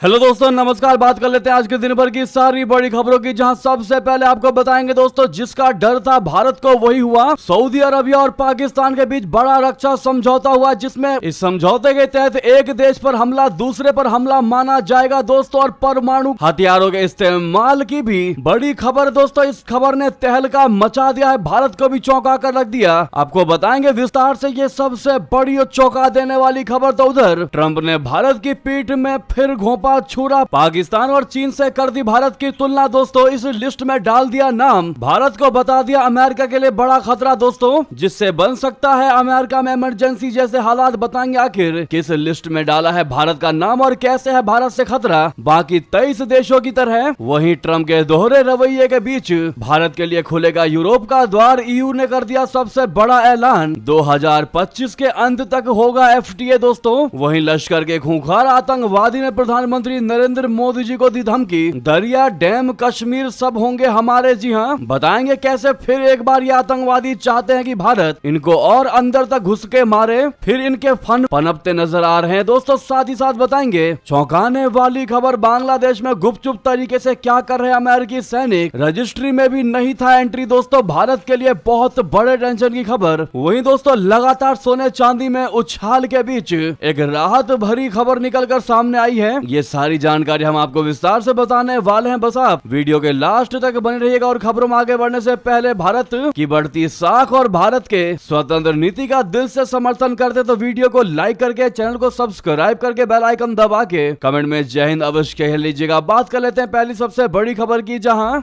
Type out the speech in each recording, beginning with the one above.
Hello दोस्तों, नमस्कार। बात कर लेते हैं आज के दिन भर की सारी बड़ी खबरों की, जहां सबसे पहले आपको बताएंगे दोस्तों, जिसका डर था भारत को वही हुआ। सऊदी अरबिया और पाकिस्तान के बीच बड़ा रक्षा समझौता हुआ, जिसमें इस समझौते के तहत एक देश पर हमला दूसरे पर हमला माना जाएगा दोस्तों, और परमाणु हथियारों के इस्तेमाल की भी बड़ी खबर दोस्तों। इस खबर ने तहलका मचा दिया है, भारत को भी चौंका कर रख दिया। आपको बताएंगे विस्तार से ये सबसे बड़ी और चौंका देने वाली खबर। तो उधर ट्रंप ने भारत की पीठ में फिर घोंपा छुरा, पाकिस्तान और चीन से कर दी भारत की तुलना दोस्तों। इस लिस्ट में डाल दिया नाम, भारत को बता दिया अमेरिका के लिए बड़ा खतरा दोस्तों, जिससे बन सकता है अमेरिका में इमरजेंसी जैसे हालात। बताएंगे आखिर किस लिस्ट में डाला है भारत का नाम और कैसे है भारत से खतरा बाकी 23 देशों की तरह। वहीं ट्रंप के दोहरे रवैये के बीच भारत के लिए खुलेगा यूरोप का द्वार। ईयू ने कर दिया सबसे बड़ा ऐलान, 2025 के अंत तक होगा FTA दोस्तों। वहीं लश्कर के खूंखार आतंकवादी ने प्रधानमंत्री नरेंद्र मोदी जी को दी धमकी, दरिया डैम कश्मीर सब होंगे हमारे। जी हाँ, बताएंगे कैसे फिर एक बार ये आतंकवादी चाहते हैं कि भारत इनको और अंदर तक घुस के मारे, फिर इनके फन पनपते नजर आ रहे हैं दोस्तों। साथ ही साथ बताएंगे चौंकाने वाली खबर, बांग्लादेश में गुपचुप तरीके से क्या कर रहे हैं अमेरिकी सैनिक, रजिस्ट्री में भी नहीं था एंट्री दोस्तों। भारत के लिए बहुत बड़े टेंशन की खबर। वहीं दोस्तों लगातार सोने चांदी में उछाल के बीच एक राहत भरी खबर निकल कर सामने आई है। ये सारी जानकारी हम आपको विस्तार से बताने वाले हैं, बस आप वीडियो के लास्ट तक बने रहिएगा। और खबरों में आगे बढ़ने से पहले भारत की बढ़ती साख और भारत के स्वतंत्र नीति का दिल से समर्थन करते तो वीडियो को लाइक करके, चैनल को सब्सक्राइब करके, बेल आइकन दबा के कमेंट में जय हिंद अवश्य कह लीजिएगा। बात कर लेते हैं पहली सबसे बड़ी खबर की, जहां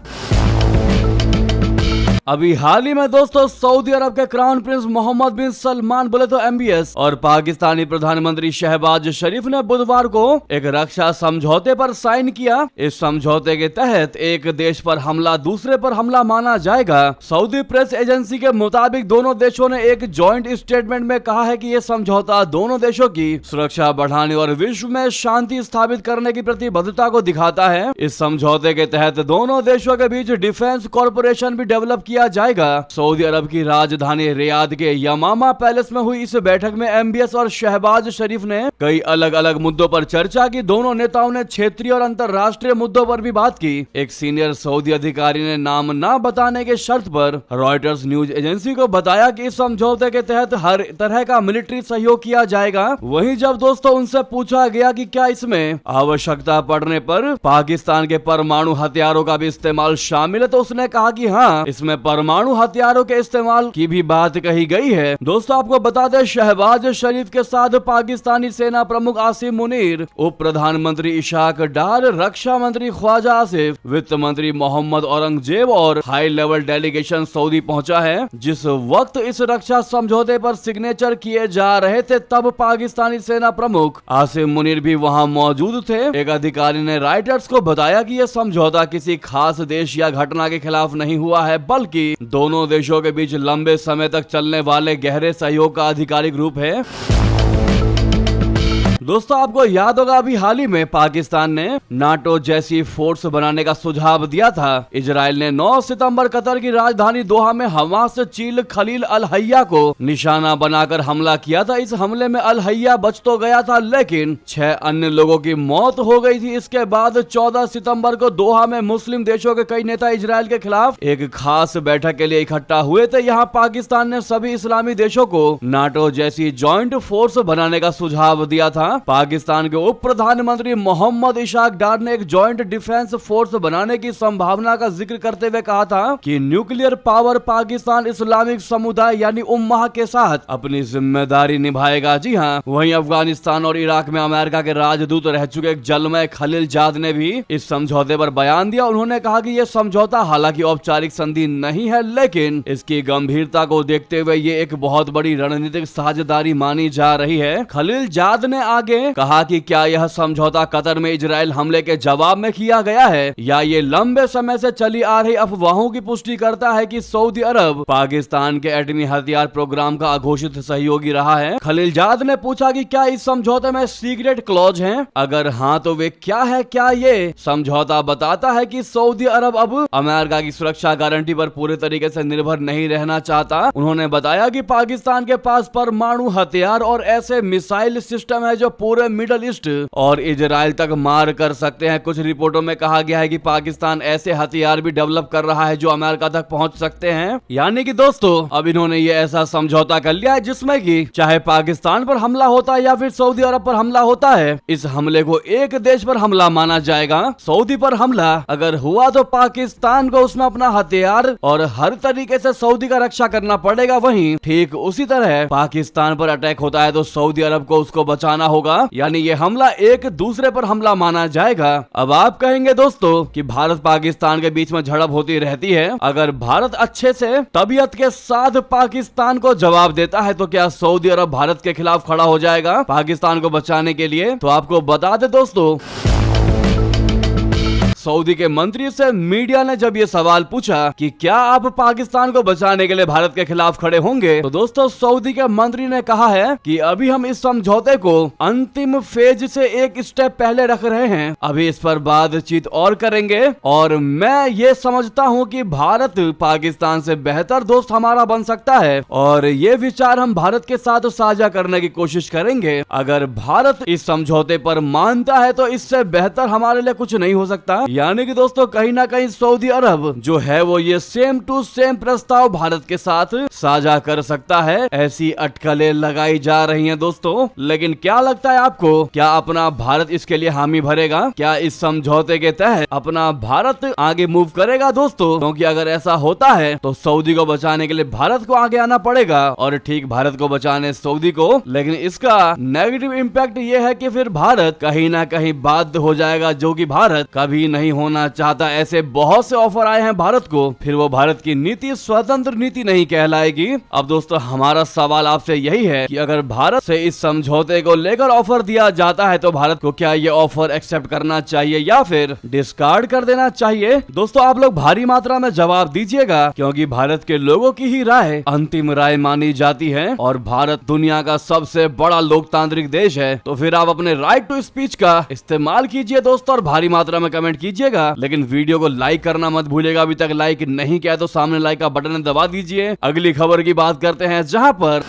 अभी हाल ही में दोस्तों सऊदी अरब के क्राउन प्रिंस मोहम्मद बिन सलमान बोले तो MBS और पाकिस्तानी प्रधानमंत्री शहबाज शरीफ ने बुधवार को एक रक्षा समझौते पर साइन किया। इस समझौते के तहत एक देश पर हमला दूसरे पर हमला माना जाएगा। सऊदी प्रेस एजेंसी के मुताबिक दोनों देशों ने एक जॉइंट स्टेटमेंट में कहा है कि यह समझौता दोनों देशों की सुरक्षा बढ़ाने और विश्व में शांति स्थापित करने की प्रतिबद्धता को दिखाता है। इस समझौते के तहत दोनों देशों के बीच डिफेंस कॉरपोरेशन भी डेवलप किया जाएगा। सऊदी अरब की राजधानी रियाद के यमामा पैलेस में हुई इस बैठक में MBS और शहबाज शरीफ ने कई अलग अलग मुद्दों पर चर्चा की। दोनों नेताओं ने क्षेत्रीय और अंतर्राष्ट्रीय मुद्दों पर भी बात की। एक सीनियर सऊदी अधिकारी ने नाम न बताने के शर्त पर रॉयटर्स न्यूज एजेंसी को बताया कि इस समझौते के तहत हर तरह का मिलिट्री सहयोग किया जाएगा। वहीं जब दोस्तों उनसे पूछा गया कि क्या इसमें आवश्यकता पड़ने पर पाकिस्तान के परमाणु हथियारों का भी इस्तेमाल शामिल है, तो उसने कहा कि हाँ, इसमें परमाणु हथियारों के इस्तेमाल की भी बात कही गई है। दोस्तों आपको बता दें, शहबाज शरीफ के साथ पाकिस्तानी सेना प्रमुख आसिम मुनीर, उप प्रधानमंत्री इशाक डार, रक्षा मंत्री ख्वाजा आसिफ, वित्त मंत्री मोहम्मद औरंगजेब और हाई लेवल डेलीगेशन सऊदी पहुंचा है। जिस वक्त इस रक्षा समझौते पर सिग्नेचर किए जा रहे थे, तब पाकिस्तानी सेना प्रमुख आसिम मुनीर भी वहां मौजूद थे। एक अधिकारी ने रॉयटर्स को बताया कि यह समझौता किसी खास देश या घटना के खिलाफ नहीं हुआ है, बल्कि दोनों देशों के बीच लंबे समय तक चलने वाले गहरे सहयोग का आधिकारिक रूप है। दोस्तों आपको याद होगा अभी हाल ही में पाकिस्तान ने नाटो जैसी फोर्स बनाने का सुझाव दिया था। इजराइल ने 9 सितंबर कतर की राजधानी दोहा में हमास चील खलील अल हय्या को निशाना बनाकर हमला किया था। इस हमले में अल हय्या बच तो गया था, लेकिन 6 अन्य लोगों की मौत हो गई थी। इसके बाद 14 सितंबर को दोहा में मुस्लिम देशों के कई नेता इजराइल के खिलाफ एक खास बैठक के लिए इकट्ठा हुए थे। यहाँ पाकिस्तान ने सभी इस्लामी देशों को नाटो जैसी जॉइंट फोर्स बनाने का सुझाव दिया था। पाकिस्तान के उप प्रधानमंत्री मोहम्मद इशाक डार ने एक जॉइंट डिफेंस फोर्स बनाने की संभावना का जिक्र करते हुए कहा था कि न्यूक्लियर पावर पाकिस्तान इस्लामिक समुदाय यानी उम्मा के साथ अपनी जिम्मेदारी निभाएगा। जी हाँ, वहीं अफगानिस्तान और इराक में अमेरिका के राजदूत रह चुके जलमय खलील जाद ने भी इस समझौते पर बयान दिया। उन्होंने कहा कि यह समझौता हालांकि औपचारिक संधि नहीं है, लेकिन इसकी गंभीरता को देखते हुए ये एक बहुत बड़ी रणनीतिक साझेदारी मानी जा रही है। खलील जाद ने आगे कहा कि क्या यह समझौता कतर में इजराइल हमले के जवाब में किया गया है, या ये लंबे समय से चली आ रही अफवाहों की पुष्टि करता है कि सऊदी अरब पाकिस्तान के एटमी हथियार प्रोग्राम का अघोषित सहयोगी रहा है। खलीलजाद ने पूछा कि क्या इस समझौते में सीक्रेट क्लॉज हैं? अगर हाँ तो वे क्या है? क्या ये समझौता बताता है कि सऊदी अरब अब अमेरिका की सुरक्षा गारंटी पर पूरे तरीके से निर्भर नहीं रहना चाहता? उन्होंने बताया कि पाकिस्तान के पास परमाणु हथियार और ऐसे मिसाइल सिस्टम है जो पूरे मिडल ईस्ट और इजराइल तक मार कर सकते हैं। कुछ रिपोर्टों में कहा गया है कि पाकिस्तान ऐसे हथियार भी डेवलप कर रहा है जो अमेरिका तक पहुंच सकते हैं। यानी कि दोस्तों अब इन्होंने ये ऐसा समझौता कर लिया है जिसमें कि चाहे पाकिस्तान पर हमला होता है या फिर सऊदी अरब पर हमला होता है, इस हमले को एक देश पर हमला माना जाएगा। सऊदी पर हमला अगर हुआ तो पाकिस्तान को उसमें अपना हथियार और हर तरीके से सऊदी का रक्षा करना पड़ेगा। वहीं ठीक उसी तरह पाकिस्तान पर अटैक होता है तो सऊदी अरब को उसको बचाना होगा। यानी ये हमला एक दूसरे पर हमला माना जाएगा। अब आप कहेंगे दोस्तों कि भारत पाकिस्तान के बीच में झड़प होती रहती है, अगर भारत अच्छे से तबीयत के साथ पाकिस्तान को जवाब देता है तो क्या सऊदी अरब भारत के खिलाफ खड़ा हो जाएगा पाकिस्तान को बचाने के लिए? तो आपको बता दे दोस्तों, सऊदी के मंत्री से मीडिया ने जब ये सवाल पूछा कि क्या आप पाकिस्तान को बचाने के लिए भारत के खिलाफ खड़े होंगे, तो दोस्तों सऊदी के मंत्री ने कहा है कि अभी हम इस समझौते को अंतिम फेज से एक स्टेप पहले रख रहे हैं, अभी इस पर बातचीत और करेंगे और मैं ये समझता हूँ कि भारत पाकिस्तान से बेहतर दोस्त हमारा बन सकता है और ये विचार हम भारत के साथ साझा करने की कोशिश करेंगे। अगर भारत इस समझौते पर मानता है तो इससे बेहतर हमारे लिए कुछ नहीं हो सकता। यानी कि दोस्तों कहीं ना कहीं सऊदी अरब जो है वो ये सेम टू सेम प्रस्ताव भारत के साथ साझा कर सकता है। ऐसी अटकलें लगाई जा रही हैं दोस्तों, लेकिन क्या लगता है आपको, क्या अपना भारत इसके लिए हामी भरेगा? क्या इस समझौते के तहत अपना भारत आगे मूव करेगा दोस्तों? क्योंकि अगर ऐसा होता है तो सऊदी को बचाने के लिए भारत को आगे आना पड़ेगा और ठीक भारत को बचाने सऊदी को। लेकिन इसका नेगेटिव इम्पैक्ट ये है कि फिर भारत कहीं ना कहीं बाध्य हो जाएगा, जो कि भारत कभी नहीं होना चाहता। ऐसे बहुत से ऑफर आए हैं भारत को, फिर वो भारत की नीति स्वतंत्र नीति नहीं कहलाएगी। अब दोस्तों हमारा सवाल आपसे यही है कि अगर भारत से इस समझौते को लेकर ऑफर दिया जाता है तो भारत को क्या ये ऑफर एक्सेप्ट करना चाहिए या फिर डिस्कार्ड कर देना चाहिए? दोस्तों आप लोग भारी मात्रा में जवाब दीजिएगा, क्योंकि भारत के लोगों की ही राय अंतिम राय मानी जाती है और भारत दुनिया का सबसे बड़ा लोकतांत्रिक देश है। तो फिर आप अपने राइट टू स्पीच का इस्तेमाल कीजिए दोस्तों और भारी मात्रा में कमेंट कीजिएगा, लेकिन वीडियो को लाइक करना मत भूलिएगा। अभी तक लाइक नहीं किया तो सामने लाइक का बटन दबा दीजिए। अगली खबर की बात करते हैं, जहां पर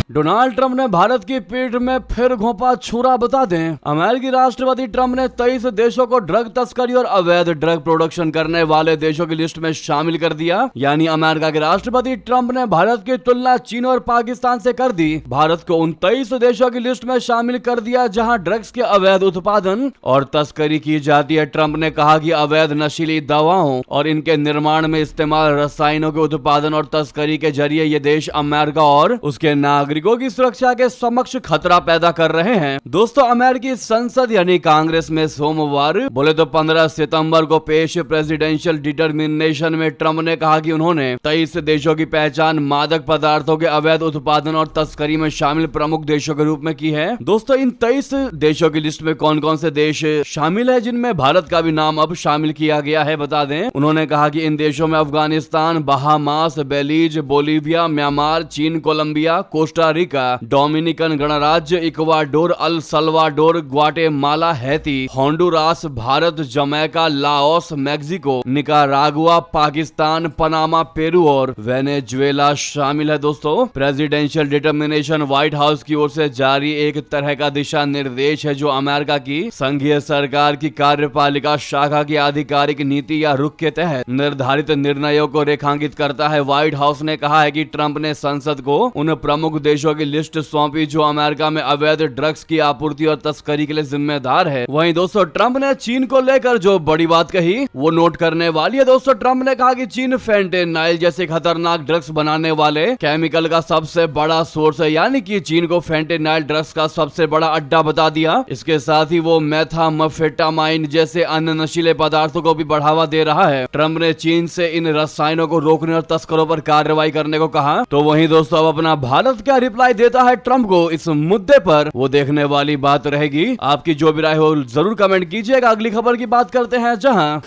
डोनाल्ड ट्रंप ने भारत की पीठ में फिर घोंपा छुरा। बता दें, अमेरिकी राष्ट्रपति ट्रंप ने 23 देशों को ड्रग तस्करी और अवैध ड्रग प्रोडक्शन करने वाले देशों की लिस्ट में शामिल कर दिया। यानी अमेरिका के राष्ट्रपति ट्रंप ने भारत की तुलना चीन और पाकिस्तान से कर दी। भारत को उन 23 देशों की लिस्ट में शामिल कर दिया जहां ड्रग्स के अवैध उत्पादन और तस्करी की जाती है। ट्रंप ने कहा कि अवैध नशीली दवाओं और इनके निर्माण में इस्तेमाल रसायनों के उत्पादन और तस्करी के जरिए ये देश अमेरिका और उसके नागरिकों की सुरक्षा के समक्ष खतरा पैदा कर रहे हैं। दोस्तों अमेरिकी संसद यानी कांग्रेस में सोमवार बोले तो 15 सितंबर को पेश प्रेसिडेंशियल डिटर्मिनेशन में ट्रंप ने कहा कि उन्होंने 23 देशों की पहचान मादक पदार्थों के अवैध उत्पादन और तस्करी में शामिल प्रमुख देशों के रूप में की है। दोस्तों इन 23 देशों की लिस्ट में कौन कौन से देश शामिल है जिनमें भारत का भी नाम अब शामिल किया गया है, बता दें। उन्होंने कहा कि इन देशों में अफगानिस्तान, बहामास, बेलीज, बोलीविया, म्यांमार, चीन, कोलंबिया, कोस्टा रिका, डोमिनिकन गणराज्य, Ecuador, El Salvador, Guatemala, Haiti, Honduras, Bharat, Jamaica, Laos, Mexico, Nicaragua, Pakistan, Panama, Peru और वेनेजुएला शामिल है। दोस्तों प्रेसिडेंशियल डिटर्मिनेशन व्हाइट हाउस की ओर से जारी एक तरह का दिशा निर्देश है जो अमेरिका की संघीय सरकार की कार्यपालिका शाखा की आधिकारिक नीति या रुख के तहत निर्धारित निर्णयों को रेखांकित करता है। व्हाइट हाउस ने कहा है कि ट्रंप ने संसद को उन प्रमुख देशों की लिस्ट सौंपी जो अमेरिका में अवैध ड्रग्स की आपूर्ति और तस्करी के लिए जिम्मेदार है। वहीं दोस्तों ट्रंप ने चीन को लेकर जो बड़ी बात कही वो नोट करने वाली है। दोस्तों ट्रंप ने कहा कि चीन फेंटेनाइल जैसे खतरनाक ड्रग्स बनाने वाले केमिकल का सबसे बड़ा सोर्स है, यानी कि चीन को फेंटेनाइल ड्रग्स का सबसे बड़ा अड्डा बता दिया। इसके साथ ही वो मेथाम्फेटामाइन जैसे अन्य नशीले पदार्थों को भी बढ़ावा दे रहा है। ट्रंप ने चीन से इन रसायनों को रोकने और तस्करों पर कार्रवाई करने को कहा। तो वहीं दोस्तों अब अपना भारत क्या रिप्लाई देता है ट्रंप को इस मुद्दे पर, वो देखने वाली बात रहेगी। आपकी जो भी राय हो जरूर कमेंट कीजिएगा। अगली खबर की बात करते हैं, जहां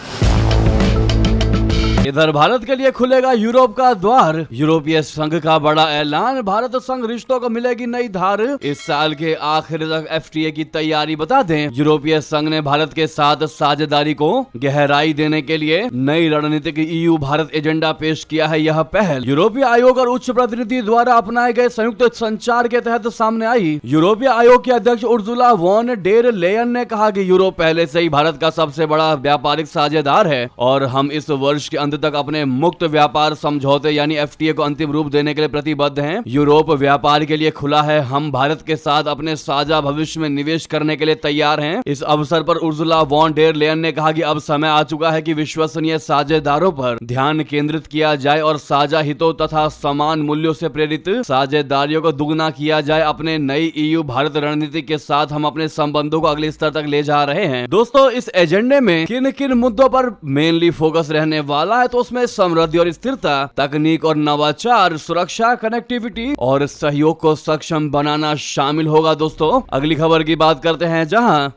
इधर भारत के लिए खुलेगा यूरोप का द्वार, यूरोपीय संघ का बड़ा ऐलान, भारत संघ रिश्तों को मिलेगी नई धार। इस साल के आखिर तक FTA की तैयारी बता दें। यूरोपीय संघ ने भारत के साथ साझेदारी को गहराई देने के लिए नई रणनीतिक EU भारत एजेंडा पेश किया है। यह पहल यूरोपीय आयोग और उच्च प्रतिनिधि द्वारा अपनाए गए संयुक्त संचार के तहत सामने आई। यूरोपीय आयोग के अध्यक्ष उर्सुला वॉन डेर लेयन ने कहा कि यूरोप पहले से ही भारत का सबसे बड़ा व्यापारिक साझेदार है और हम इस वर्ष के अंत तक अपने मुक्त व्यापार समझौते यानी FTA को अंतिम रूप देने के लिए प्रतिबद्ध हैं। यूरोप व्यापार के लिए खुला है, हम भारत के साथ अपने साझा भविष्य में निवेश करने के लिए तैयार हैं। इस अवसर पर उर्सुला वॉन डेर लेयन ने कहा कि अब समय आ चुका है कि विश्वसनीय साझेदारों पर ध्यान केंद्रित किया जाए और साझा हितों तथा समान मूल्यों से प्रेरित साझेदारियों को दुगना किया जाए। अपने नई EU भारत रणनीति के साथ हम अपने संबंधों को अगले स्तर तक ले जा रहे हैं। दोस्तों, इस एजेंडे में किन किन मुद्दों पर मेनली फोकस रहने वाला है तो उसमें समृद्धि और स्थिरता, तकनीक और नवाचार, सुरक्षा, कनेक्टिविटी और सहयोग को सक्षम बनाना शामिल होगा। दोस्तों, अगली खबर की बात करते हैं, जहां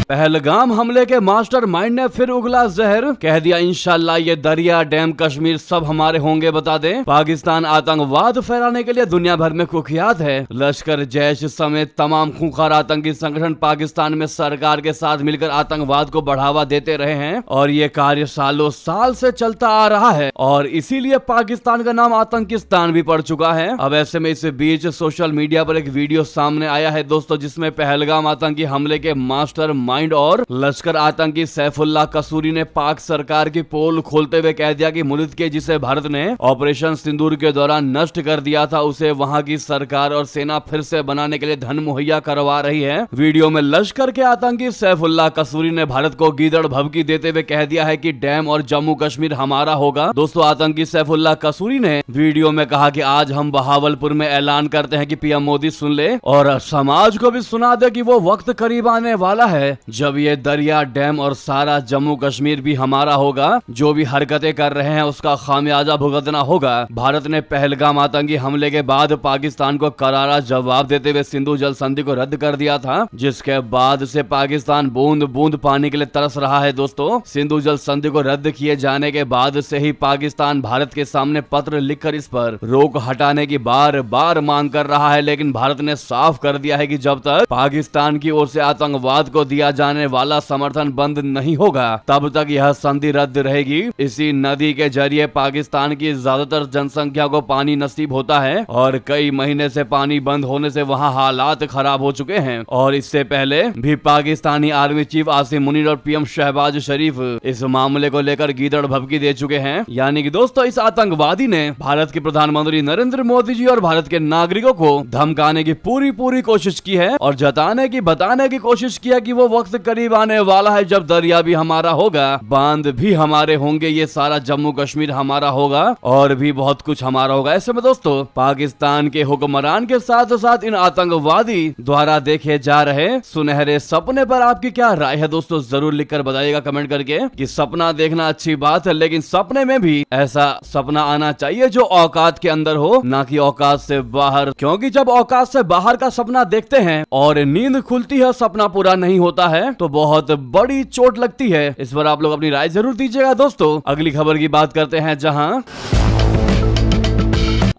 पहलगाम हमले के मास्टरमाइंड ने फिर उगला जहर, कह दिया इंशाल्लाह ये दरिया, डैम, कश्मीर सब हमारे होंगे। बता दें, पाकिस्तान आतंकवाद फैलाने के लिए दुनिया भर में कुख्यात है। लश्कर, जैश समेत तमाम खूंखार आतंकी संगठन पाकिस्तान में सरकार के साथ मिलकर आतंकवाद को बढ़ावा देते रहे हैं और ये कार्य सालों साल से चलता आ रहा है और इसीलिए पाकिस्तान का नाम आतंकिस्तान भी पड़ चुका है। अब ऐसे में इस बीच सोशल मीडिया पर एक वीडियो सामने आया है दोस्तों, जिसमें पहलगाम आतंकी हमले के मास्टर और लश्कर आतंकी सैफुल्लाह कसूरी ने पाक सरकार की पोल खोलते हुए कह दिया कि मुल्क के जिसे भारत ने ऑपरेशन सिंदूर के दौरान नष्ट कर दिया था उसे वहां की सरकार और सेना फिर से बनाने के लिए धन मुहैया करवा रही है। वीडियो में लश्कर के आतंकी सैफुल्लाह कसूरी ने भारत को गीदड़ भभकी देते हुए कह दिया है कि डैम और जम्मू कश्मीर हमारा होगा। दोस्तों, आतंकी सैफुल्लाह कसूरी ने वीडियो में कहा कि आज हम बहावलपुर में ऐलान करते हैं कि PM मोदी सुन ले और समाज को भी सुना दे कि वो वक्त करीब आने वाला है जब ये दरिया, डैम और सारा जम्मू कश्मीर भी हमारा होगा। जो भी हरकतें कर रहे हैं उसका खामियाजा भुगतना होगा। भारत ने पहलगाम आतंकी हमले के बाद पाकिस्तान को करारा जवाब देते हुए सिंधु जल संधि को रद्द कर दिया था, जिसके बाद से पाकिस्तान बूंद बूंद पानी के लिए तरस रहा है। दोस्तों, सिंधु जल संधि को रद्द किए जाने के बाद से ही पाकिस्तान भारत के सामने पत्र लिखकर इस पर रोक हटाने की बार बार मांग कर रहा है, लेकिन भारत ने साफ कर दिया है कि जब तक पाकिस्तान की ओर से आतंकवाद को दिया जाने वाला समर्थन बंद नहीं होगा तब तक यह संधि रद्द रहेगी। इसी नदी के जरिए पाकिस्तान की ज्यादातर जनसंख्या को पानी नसीब होता है और कई महीने से पानी बंद होने से वहां हालात खराब हो चुके हैं और इससे पहले भी पाकिस्तानी आर्मी चीफ आसिम मुनीर और PM शहबाज शरीफ इस मामले को लेकर गीदड़ भभकी दे चुके हैं। यानी कि दोस्तों, इस आतंकवादी ने भारत के प्रधानमंत्री नरेंद्र मोदी जी और भारत के नागरिकों को धमकाने की पूरी कोशिश की है और जताने की बताने की कोशिश किया कि वो वक्त करीब आने वाला है जब दरिया भी हमारा होगा, बांध भी हमारे होंगे, ये सारा जम्मू कश्मीर हमारा होगा और भी बहुत कुछ हमारा होगा। ऐसे में दोस्तों, पाकिस्तान के हुक्मरान के साथ साथ इन आतंकवादी द्वारा देखे जा रहे सुनहरे सपने पर आपकी क्या राय है दोस्तों, जरूर लिखकर बताइएगा कमेंट करके कि सपना देखना अच्छी बात है, लेकिन सपने में भी ऐसा सपना आना चाहिए जो औकात के अंदर हो, ना कि औकात से बाहर, क्योंकि जब औकात से बाहर का सपना देखते हैं और नींद खुलती है, सपना पूरा नहीं होता है तो बहुत बड़ी चोट लगती है। इस पर आप लोग अपनी राय जरूर दीजिएगा। दोस्तों, अगली खबर की बात करते हैं, जहां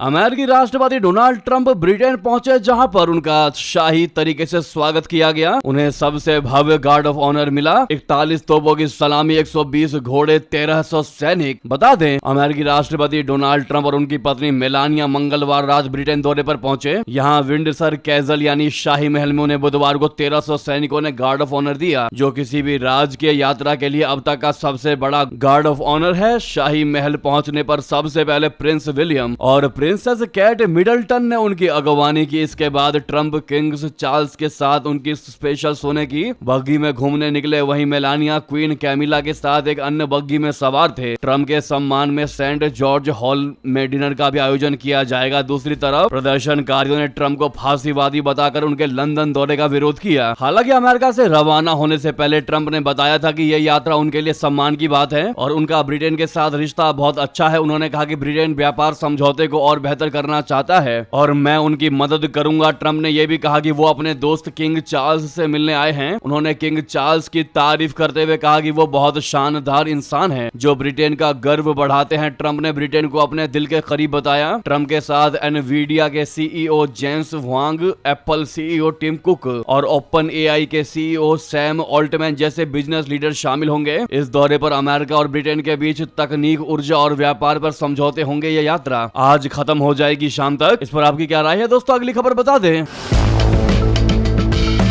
अमेरिकी राष्ट्रपति डोनाल्ड ट्रंप ब्रिटेन पहुंचे, जहां पर उनका शाही तरीके से स्वागत किया गया। उन्हें सबसे भव्य गार्ड ऑफ ऑनर मिला, 41 तोपों की सलामी, 120 घोड़े, 1300 सैनिक। बता दें, अमेरिकी राष्ट्रपति डोनाल्ड ट्रंप और उनकी पत्नी मेलानिया मंगलवार रात ब्रिटेन दौरे पर पहुंचे। यहां विंडसर कैसल यानी शाही महल में उन्हें बुधवार को 1300 सैनिकों ने गार्ड ऑफ ऑनर दिया, जो किसी भी राजकीय यात्रा के लिए अब तक का सबसे बड़ा गार्ड ऑफ ऑनर है। शाही महल पहुंचने पर सबसे पहले प्रिंस विलियम और प्रिंसेस केट मिडल्टन ने उनकी अगवानी की। इसके बाद ट्रंप किंग्स चार्ल्स के साथ उनकी स्पेशल सोने की बग्गी में घूमने निकले। वहीं मेलानिया क्वीन कैमिला के साथ एक अन्य बग्गी में सवार थे। ट्रंप के सम्मान में सेंट जॉर्ज हॉल में डिनर का भी आयोजन किया जाएगा। दूसरी तरफ प्रदर्शनकारियों ने ट्रंप को फांसीवादी बताकर उनके लंदन दौरे का विरोध किया। हालांकि अमेरिका से रवाना होने से पहले ट्रंप ने बताया था कि यह यात्रा उनके लिए सम्मान की बात है और उनका ब्रिटेन के साथ रिश्ता बहुत अच्छा है। उन्होंने कहा कि ब्रिटेन व्यापार समझौते को और बेहतर करना चाहता है और मैं उनकी मदद करूंगा। ट्रंप ने यह भी कहा कि वो अपने दोस्त किंग चार्ल्स से मिलने आए हैं। उन्होंने किंग चार्ल्स की तारीफ करते हुए कहा कि वो बहुत शानदार इंसान है जो ब्रिटेन का गर्व बढ़ाते हैं। ट्रंप ने ब्रिटेन को अपने दिल के करीब बताया। ट्रंप के साथ एनवीडिया के सीईओ जेम्स वांग, एप्पल सीईओ टिम कुक और ओपन एआई के सीईओ सैम ऑल्टमैन जैसे बिजनेस लीडर शामिल होंगे। इस दौरे पर अमेरिका और ब्रिटेन के बीच तकनीक, ऊर्जा और व्यापार पर समझौते होंगे। ये यात्रा आज खत्म हो जाएगी शाम तक। इस पर आपकी क्या राय है दोस्तों? अगली खबर बता दें।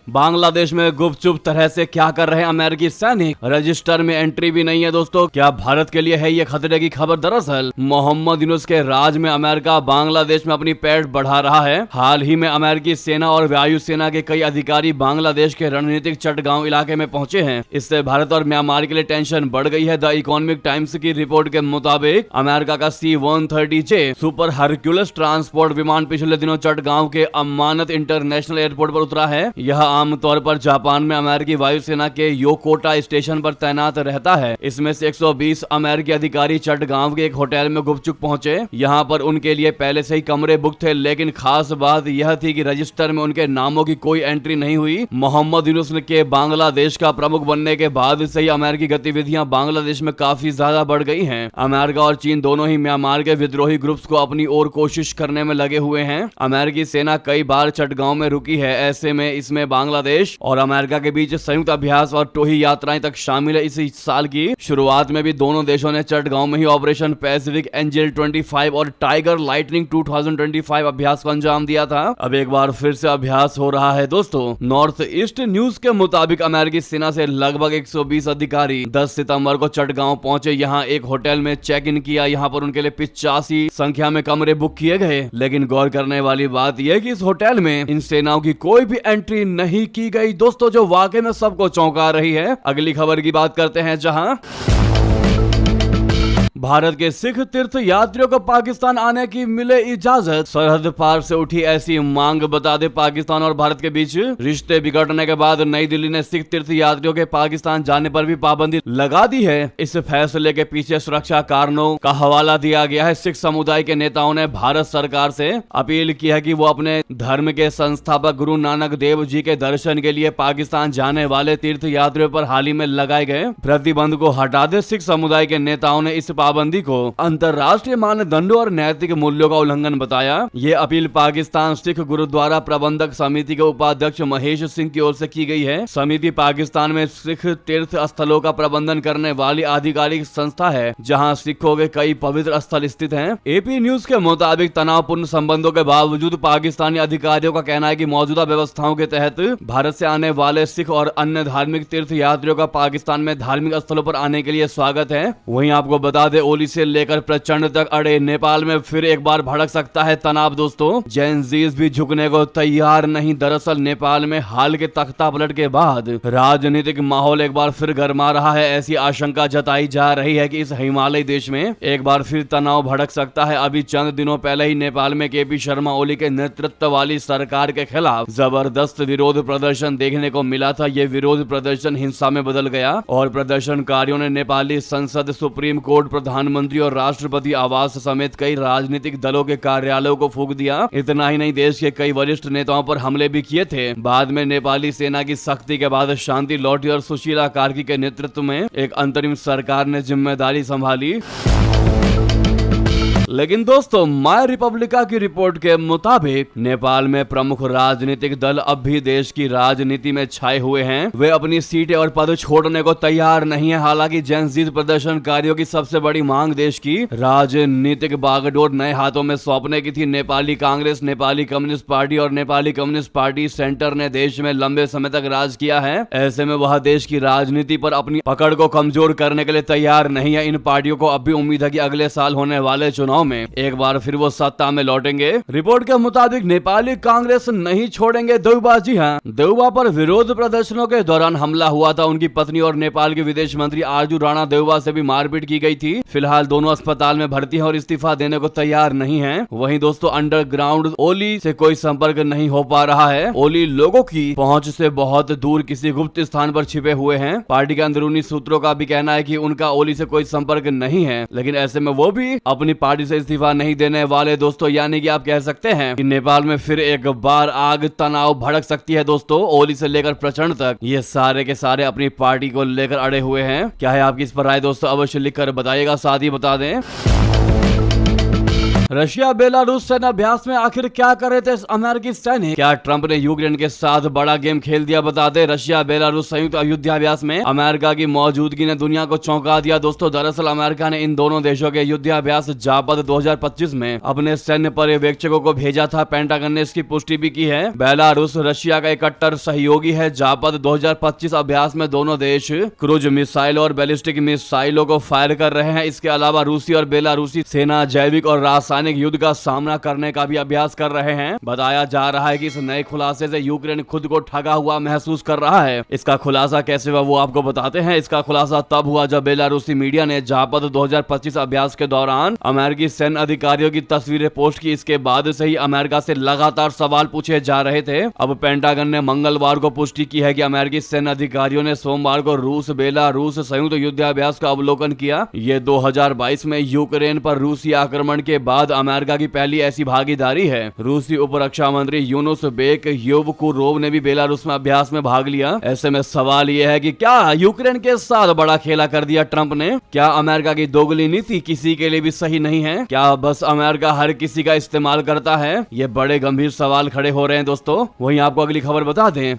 बांग्लादेश में गुपचुप तरह से क्या कर रहे हैं अमेरिकी सैनिक? रजिस्टर में एंट्री भी नहीं है दोस्तों। क्या भारत के लिए है ये खतरे की खबर? दरअसल मोहम्मद यूनुस के राज में अमेरिका बांग्लादेश में अपनी पैठ बढ़ा रहा है। हाल ही में अमेरिकी सेना और वायुसेना के कई अधिकारी बांग्लादेश के रणनीतिक चटगांव इलाके में पहुंचे हैं। इससे भारत और म्यांमार के लिए टेंशन बढ़ गई है। द इकोनॉमिक टाइम्स की रिपोर्ट के मुताबिक अमेरिका का C-130J सुपर हरक्यूलस ट्रांसपोर्ट विमान पिछले दिनों चटगांव के अम्मानत इंटरनेशनल एयरपोर्ट पर उतरा है। यह आमतौर पर जापान में अमेरिकी वायुसेना के योकोटा स्टेशन पर तैनात रहता है। इसमें से 120 अमेरिकी अधिकारी चटगांव के एक होटल में गुपचुप पहुंचे। यहां पर उनके लिए पहले से ही कमरे बुक थे, लेकिन खास बात यह थी कि रजिस्टर में उनके नामों की कोई एंट्री नहीं हुई। मोहम्मद यूनुस के बांग्लादेश का प्रमुख बनने के बाद से ही अमेरिकी गतिविधियां बांग्लादेश में काफी ज्यादा बढ़ गई हैं। अमेरिका और चीन दोनों ही म्यांमार के विद्रोही ग्रुप्स को अपनी ओर कोशिश करने में लगे हुए हैं। अमेरिकी सेना कई बार चटगांव में रुकी है। ऐसे में इसमें बांग्लादेश और अमेरिका के बीच संयुक्त अभ्यास और टोही यात्राएं तक शामिल है। इसी साल की शुरुआत में भी दोनों देशों ने चटगांव में ही ऑपरेशन पैसिफिक एंजल 25 और टाइगर लाइटनिंग 2025 अभ्यास को अंजाम दिया था। अब एक बार फिर से अभ्यास हो रहा है दोस्तों। नॉर्थ ईस्ट न्यूज के मुताबिक अमेरिकी सेना से लगभग 120 अधिकारी 10 सितंबर को चटगांव पहुंचे। यहाँ एक होटल में चेक इन किया। यहाँ पर उनके लिए 85 संख्या में कमरे बुक किए गए। लेकिन गौर करने वाली बात यह कि इस होटल में इन सेनाओं की कोई भी एंट्री नहीं की गई दोस्तों, जो वाकई में सबको चौंका रही है। अगली खबर की बात करते हैं, जहां भारत के सिख तीर्थ यात्रियों को पाकिस्तान आने की मिले इजाजत। सरहद पार से उठी ऐसी मांग। बता दे, पाकिस्तान और भारत के बीच रिश्ते बिगड़ने के बाद नई दिल्ली ने सिख तीर्थ यात्रियों के पाकिस्तान जाने पर भी पाबंदी लगा दी है। इस फैसले के पीछे सुरक्षा कारणों का हवाला दिया गया है। सिख समुदाय के नेताओं ने भारत सरकार से अपील की है कि वो अपने धर्म के संस्थापक गुरु नानक देव जी के दर्शन के लिए पाकिस्तान जाने वाले तीर्थ यात्रियों पर हाल ही में लगाए गए प्रतिबंध को हटा दे। सिख समुदाय के नेताओं ने इस पाबंदी को अंतर्राष्ट्रीय मानदंडों और नैतिक मूल्यों का उल्लंघन बताया। ये अपील पाकिस्तान सिख गुरुद्वारा प्रबंधक समिति के उपाध्यक्ष महेश सिंह की ओर से की गई है। समिति पाकिस्तान में सिख तीर्थ स्थलों का प्रबंधन करने वाली आधिकारिक संस्था है, जहां सिखों के कई पवित्र स्थल स्थित हैं। एपी न्यूज के मुताबिक तनावपूर्ण संबंधों के बावजूद पाकिस्तानी अधिकारियों का कहना है कि मौजूदा व्यवस्थाओं के तहत भारत से आने वाले सिख और अन्य धार्मिक तीर्थ यात्रियों का पाकिस्तान में धार्मिक स्थलों पर आने के लिए स्वागत है। वहीं आपको बता दें, ओली से लेकर प्रचंड तक अड़े नेपाल में फिर एक बार भड़क सकता है तनाव दोस्तों। जेनजीज भी झुकने को तैयार नहीं। दरअसल नेपाल में हाल के तख्तापलट के बाद राजनीतिक माहौल एक बार फिर गर्मा रहा है। ऐसी आशंका जताई जा रही है कि इस हिमालयी देश में एक बार फिर तनाव भड़क सकता है। अभी चंद दिनों पहले ही नेपाल में केपी शर्मा ओली के नेतृत्व वाली सरकार के खिलाफ जबरदस्त विरोध प्रदर्शन देखने को मिला था। ये विरोध प्रदर्शन हिंसा में बदल गया और प्रदर्शनकारियों ने नेपाली संसद, सुप्रीम कोर्ट, प्रधानमंत्री और राष्ट्रपति आवास समेत कई राजनीतिक दलों के कार्यालयों को फूंक दिया। इतना ही नहीं, देश के कई वरिष्ठ नेताओं पर हमले भी किए थे। बाद में नेपाली सेना की सख्ती के बाद शांति लौटी और सुशीला कार्की के नेतृत्व में एक अंतरिम सरकार ने जिम्मेदारी संभाली। लेकिन दोस्तों, माय रिपब्लिका की रिपोर्ट के मुताबिक नेपाल में प्रमुख राजनीतिक दल अब भी देश की राजनीति में छाए हुए हैं। वे अपनी सीटें और पद छोड़ने को तैयार नहीं है। हालांकि जेनजी प्रदर्शनकारियों की सबसे बड़ी मांग देश की राजनीतिक बागडोर नए हाथों में सौंपने की थी। नेपाली कांग्रेस, नेपाली कम्युनिस्ट पार्टी और नेपाली कम्युनिस्ट पार्टी सेंटर ने देश में लंबे समय तक राज किया है। ऐसे में वह देश की राजनीति पर अपनी पकड़ को कमजोर करने के लिए तैयार नहीं है। इन पार्टियों को अब भी उम्मीद है कि अगले साल होने वाले चुनाव में एक बार फिर वो सत्ता में लौटेंगे। रिपोर्ट के मुताबिक नेपाली कांग्रेस नहीं छोड़ेंगे देउबा। जी हां, देउबा पर विरोध प्रदर्शनों के दौरान हमला हुआ था। उनकी पत्नी और नेपाल के विदेश मंत्री आरजू राणा देउबा से भी मारपीट की गई थी। फिलहाल दोनों अस्पताल में भर्ती हैं और इस्तीफा देने को तैयार नहीं हैं। वहीं दोस्तों, अंडरग्राउंड ओली से कोई संपर्क नहीं हो पा रहा है। ओली लोगों की पहुंच से बहुत दूर किसी गुप्त स्थान पर छिपे हुए हैं। पार्टी के अंदरूनी सूत्रों का भी कहना है कि उनका ओली से कोई संपर्क नहीं है। लेकिन ऐसे में वो भी अपनी पार्टी से इस्तीफा नहीं देने वाले दोस्तों, यानी कि आप कह सकते हैं कि नेपाल में फिर एक बार आग तनाव भड़क सकती है दोस्तों। ओली से लेकर प्रचंड तक ये सारे के सारे अपनी पार्टी को लेकर अड़े हुए हैं। क्या है आपकी इस पर राय दोस्तों, अवश्य लिखकर बताइएगा। साथ ही बता दें, रशिया बेलारूस सैन्य अभ्यास में आखिर क्या कर रहे थे अमेरिकी सैनिक? क्या ट्रंप ने यूक्रेन के साथ बड़ा गेम खेल दिया? बता दें, रशिया बेलारूस संयुक्त युद्धाभ्यास में अमेरिका की मौजूदगी ने दुनिया को चौंका दिया दोस्तों। दरअसल अमेरिका ने इन दोनों देशों के युद्धाभ्यास जापद 2025 में अपने सैन्य पर्यवेक्षकों को भेजा था। पेंटागन ने इसकी पुष्टि भी की है। बेलारूस रशिया का एक कट्टर सहयोगी है। जापद 2025 अभ्यास में दोनों देश क्रूज मिसाइल और बैलिस्टिक मिसाइलों को फायर कर रहे हैं। इसके अलावा रूसी और बेलारूसी सेना जैविक और रासायनिक युद्ध का सामना करने का भी अभ्यास कर रहे हैं। बताया जा रहा है कि इस नए खुलासे से यूक्रेन खुद को ठगा हुआ महसूस कर रहा है। इसका खुलासा कैसे हुआ वो आपको बताते हैं। इसका खुलासा तब हुआ जब बेलारूसी मीडिया ने जापद 2025 अभ्यास के दौरान अमेरिकी सैन्य अधिकारियों की तस्वीरें पोस्ट की। इसके बाद से ही अमेरिका से लगातार सवाल पूछे जा रहे थे। अब पेंटागन ने मंगलवार को पुष्टि की है कि अमेरिकी सैन्य अधिकारियों ने सोमवार को रूस बेलारूस संयुक्त युद्धाभ्यास का अवलोकन किया। ये 2022 में यूक्रेन पर रूसी आक्रमण के बाद अमेरिका की पहली ऐसी भागीदारी है। रूसी उप रक्षा मंत्री यूनुस बेक येवकुरोव ने भी बेलारूस में अभ्यास में भाग लिया। ऐसे में सवाल यह है कि क्या यूक्रेन के साथ बड़ा खेला कर दिया ट्रंप ने? क्या अमेरिका की दोगली नीति किसी के लिए भी सही नहीं है? क्या बस अमेरिका हर किसी का इस्तेमाल करता है? ये बड़े गंभीर सवाल खड़े हो रहे हैं दोस्तों। वहीं आपको अगली खबर बता दें,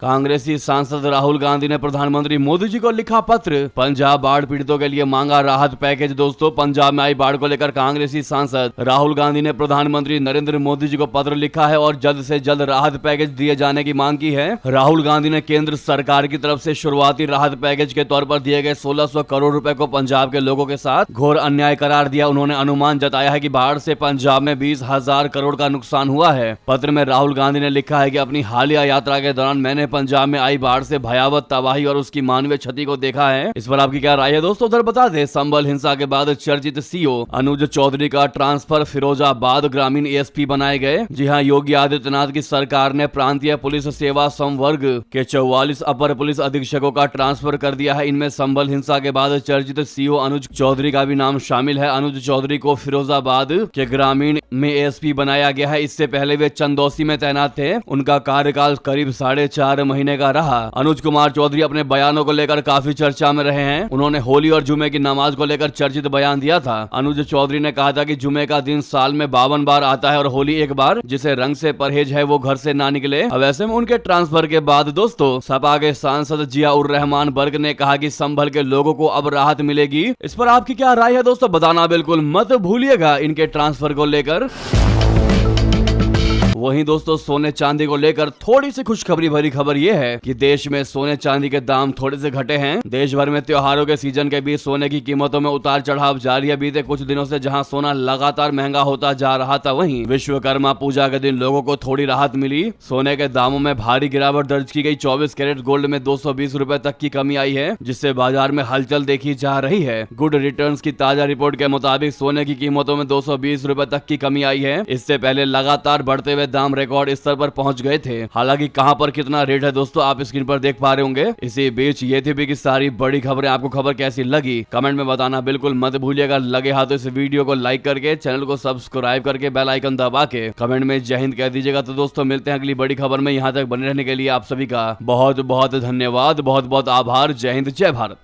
कांग्रेसी सांसद राहुल गांधी ने प्रधानमंत्री मोदी जी को लिखा पत्र। पंजाब बाढ़ पीड़ितों के लिए मांगा राहत पैकेज। दोस्तों, पंजाब में आई बाढ़ को लेकर कांग्रेसी सांसद राहुल गांधी ने प्रधानमंत्री नरेंद्र मोदी जी को पत्र लिखा है और जल्द से जल्द राहत पैकेज दिए जाने की मांग की है। राहुल गांधी ने केंद्र सरकार की तरफ से शुरुआती राहत पैकेज के तौर पर दिए गए 1600 करोड़ रुपए को पंजाब के लोगों के साथ घोर अन्याय करार दिया। उन्होंने अनुमान जताया है कि बाढ़ से पंजाब में 20,000 करोड़ का नुकसान हुआ है। पत्र में राहुल गांधी ने लिखा है कि अपनी हालिया यात्रा के दौरान मैंने पंजाब में आई बाढ़ से भयावह तबाही और उसकी मानवीय क्षति को देखा है। इस पर आपकी क्या राय है दोस्तों? उधर बता दें, संभल हिंसा के बाद चर्चित सीओ अनुज चौधरी का ट्रांसफर फिरोजाबाद ग्रामीण एएसपी बनाए गए। जी हां, योगी आदित्यनाथ की सरकार ने प्रांतीय पुलिस सेवा संवर्ग के 44 अपर पुलिस अधीक्षकों का ट्रांसफर कर दिया है। इनमें संभल हिंसा के बाद चर्चित सीओ अनुज चौधरी का भी नाम शामिल है। अनुज चौधरी को फिरोजाबाद के ग्रामीण में एएसपी बनाया गया है। इससे पहले वे चंदौसी में तैनात थे। उनका कार्यकाल करीब 4.5 महीने का रहा। अनुज कुमार चौधरी अपने बयानों को लेकर काफी चर्चा में रहे हैं। उन्होंने होली और जुमे की नमाज को लेकर चर्चित बयान दिया था। अनुज चौधरी ने कहा था कि जुमे का दिन साल में 52 बार आता है और होली एक बार। जिसे रंग से परहेज है वो घर से ना निकले। अब ऐसे में उनके ट्रांसफर के बाद दोस्तों, सपा के सांसद जियाउर रहमान बर्ग ने कहा कि संभल के लोगों को अब राहत मिलेगी। इस पर आपकी क्या राय है दोस्तों? बताना बिल्कुल मत भूलिएगा इनके ट्रांसफर को लेकर। वहीं दोस्तों, सोने चांदी को लेकर थोड़ी सी खुशखबरी भरी खबर यह है कि देश में सोने चांदी के दाम थोड़े से घटे हैं। देश भर में त्योहारों के सीजन के बीच सोने की कीमतों में उतार चढ़ाव जारी है। बीते कुछ दिनों से जहां सोना लगातार महंगा होता जा रहा था, वहीं विश्वकर्मा पूजा के दिन लोगों को थोड़ी राहत मिली। सोने के दामों में भारी गिरावट दर्ज की गई। 24 कैरेट गोल्ड में 220 रुपए तक की कमी आई है, जिससे बाजार में हलचल देखी जा रही है। गुड रिटर्न्स की ताजा रिपोर्ट के मुताबिक सोने की कीमतों में 220 रुपए तक की कमी आई है। इससे पहले लगातार बढ़ते हुए दाम रिकॉर्ड स्तर पर पहुंच गए थे। हालांकि कहां पर कितना रेट है दोस्तों, आप स्क्रीन पर देख पा रहे होंगे। इसी बीच ये थी भी कि सारी बड़ी खबरें। आपको खबर कैसी लगी कमेंट में बताना बिल्कुल मत भूलिएगा। लगे हाथों इस वीडियो को लाइक करके, चैनल को सब्सक्राइब करके, बेल आइकन दबा के कमेंट में जय हिंद कह दीजिएगा। तो दोस्तों, मिलते हैं अगली बड़ी खबर में। यहां तक बने रहने के लिए आप सभी का बहुत बहुत धन्यवाद, बहुत बहुत आभार। जय हिंद, जय भारत।